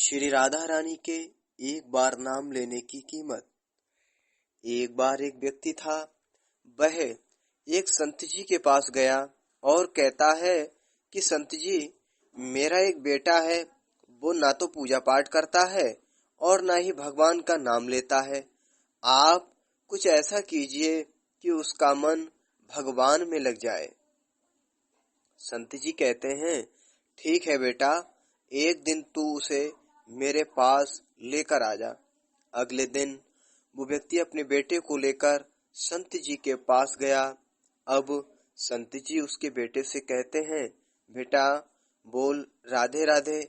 श्री राधा रानी के एक बार नाम लेने की कीमत। एक बार एक व्यक्ति था। वह एक संत जी के पास गया और कहता है कि संत जी, मेरा एक बेटा है। वो ना तो पूजा पाठ करता है और ना ही भगवान का नाम लेता है। आप कुछ ऐसा कीजिए कि उसका मन भगवान में लग जाए। संत जी कहते हैं, ठीक है बेटा, एक दिन तू उसे मेरे पास लेकर आ जा। अगले दिन वो व्यक्ति अपने बेटे को लेकर संत जी के पास गया। अब संत जी उसके बेटे से कहते हैं, बेटा बोल राधे राधे।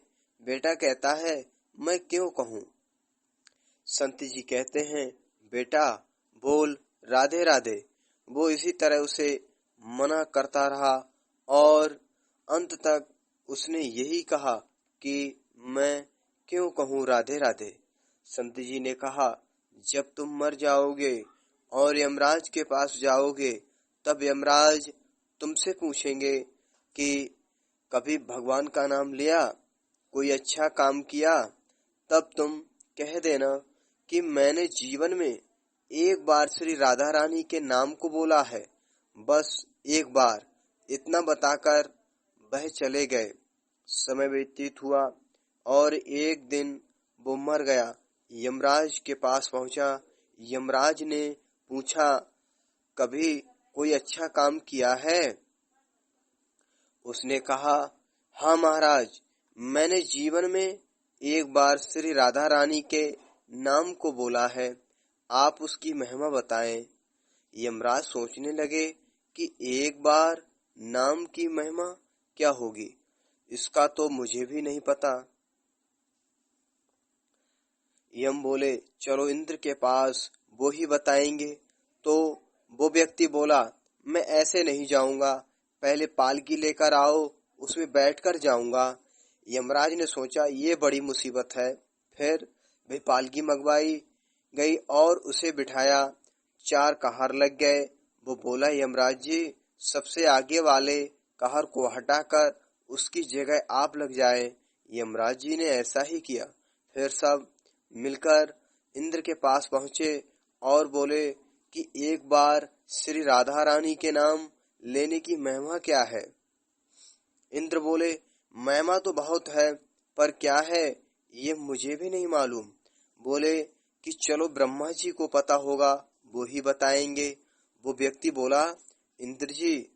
बेटा कहता है, मैं क्यों कहूँ। संत जी कहते हैं, बेटा बोल राधे राधे। वो इसी तरह उसे मना करता रहा और अंत तक उसने यही कहा कि मैं क्यों कहूँ राधे राधे। संत जी ने कहा, जब तुम मर जाओगे और यमराज के पास जाओगे, तब यमराज तुमसे पूछेंगे कि कभी भगवान का नाम लिया, कोई अच्छा काम किया। तब तुम कह देना कि मैंने जीवन में एक बार श्री राधा रानी के नाम को बोला है, बस एक बार। इतना बताकर वह चले गए। समय व्यतीत हुआ और एक दिन वो मर गया। यमराज के पास पहुंचा। यमराज ने पूछा, कभी कोई अच्छा काम किया है। उसने कहा, हाँ महाराज, मैंने जीवन में एक बार श्री राधा रानी के नाम को बोला है। आप उसकी महिमा बताएं। यमराज सोचने लगे कि एक बार नाम की महिमा क्या होगी, इसका तो मुझे भी नहीं पता। यम बोले, चलो इंद्र के पास, वो ही बताएंगे। तो वो व्यक्ति बोला, मैं ऐसे नहीं जाऊंगा, पहले पालकी लेकर आओ, उसमें बैठकर जाऊंगा। यमराज ने सोचा ये बड़ी मुसीबत है। फिर वे पालकी मंगवाई गई और उसे बिठाया। 4 कहर लग गए। वो बोला, यमराज जी, सबसे आगे वाले कहर को हटाकर उसकी जगह आप लग जाए। यमराज जी ने ऐसा ही किया। फिर सब मिलकर इंद्र के पास पहुंचे और बोले कि एक बार श्री राधा रानी के नाम लेने की महिमा क्या है। इंद्र बोले, महिमा तो बहुत है, पर क्या है ये मुझे भी नहीं मालूम। बोले कि चलो ब्रह्मा जी को पता होगा, वो ही बताएंगे। वो व्यक्ति बोला, इंद्र जी,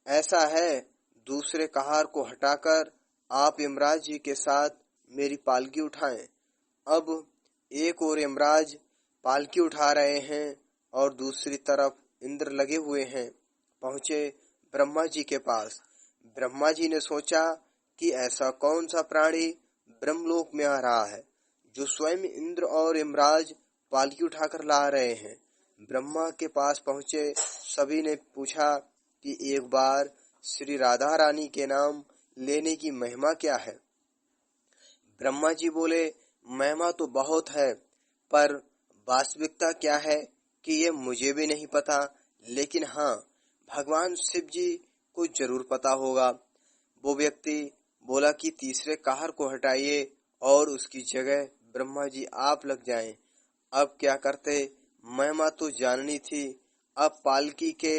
ऐसा है, दूसरे कहार को हटाकर आप यमराज जी के साथ मेरी पालकी उठाएं। अब एक और यमराज पालकी उठा रहे हैं और दूसरी तरफ इंद्र लगे हुए हैं। पहुंचे ब्रह्मा जी के पास। ब्रह्मा जी ने सोचा कि ऐसा कौन सा प्राणी ब्रह्मलोक में आ रहा है जो स्वयं इंद्र और यमराज पालकी उठाकर ला रहे हैं। ब्रह्मा के पास पहुंचे। सभी ने पूछा कि एक बार श्री राधा रानी के नाम लेने की महिमा क्या है। ब्रह्मा जी बोले, महिमा तो बहुत है, पर वास्तविकता क्या है कि ये मुझे भी नहीं पता, लेकिन हाँ, भगवान शिव जी को जरूर पता होगा। वो व्यक्ति बोला कि तीसरे कहर को हटाइए और उसकी जगह ब्रह्मा जी आप लग जाएं। अब क्या करते, महिमा तो जाननी थी। अब पालकी के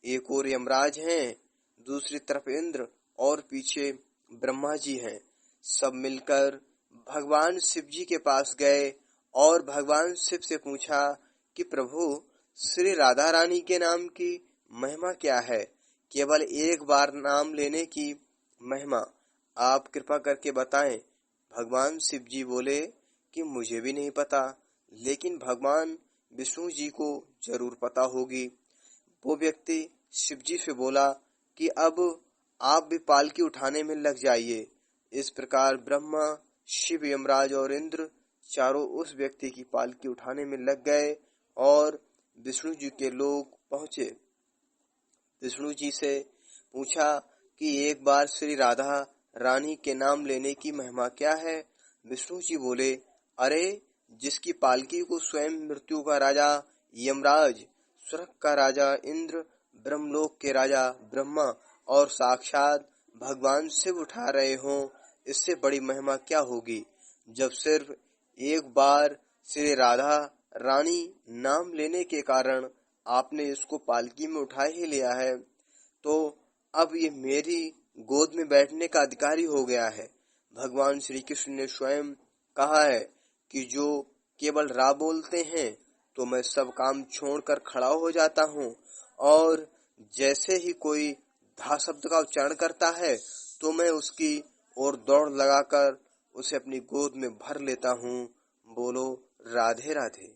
एक और यमराज हैं, दूसरी तरफ इंद्र और पीछे ब्रह्मा जी हैं। सब मिलकर भगवान शिव जी के पास गए और भगवान शिव से पूछा कि प्रभु, श्री राधा रानी के नाम की महिमा क्या है, केवल एक बार नाम लेने की महिमा आप कृपा करके बताएं। भगवान शिव जी बोले कि मुझे भी नहीं पता, लेकिन भगवान विष्णु जी को जरूर पता होगी। वो व्यक्ति शिव जी से बोला कि अब आप भी पालकी उठाने में लग जाइए। इस प्रकार ब्रह्मा, शिव, यमराज और इंद्र चारों उस व्यक्ति की पालकी उठाने में लग गए और विष्णु जी के लोग पहुंचे। विष्णु जी से पूछा कि एक बार श्री राधा रानी के नाम लेने की महिमा क्या है। विष्णु जी बोले, अरे, जिसकी पालकी को स्वयं मृत्यु का राजा यमराज, स्वर्ग का राजा इंद्र, ब्रह्मलोक के राजा ब्रह्मा और साक्षात भगवान शिव उठा रहे हों, इससे बड़ी महिमा क्या होगी। जब सिर्फ एक बार श्री राधा रानी नाम लेने के कारण आपने इसको पालकी में उठा ही लिया है, तो अब ये मेरी गोद में बैठने का अधिकारी हो गया है। भगवान श्री कृष्ण ने स्वयं कहा है कि जो केवल रा बोलते हैं तो मैं सब काम छोड़कर खड़ा हो जाता हूँ, और जैसे ही कोई धा शब्द का उच्चारण करता है तो मैं उसकी ओर दौड़ लगाकर उसे अपनी गोद में भर लेता हूँ। बोलो राधे राधे।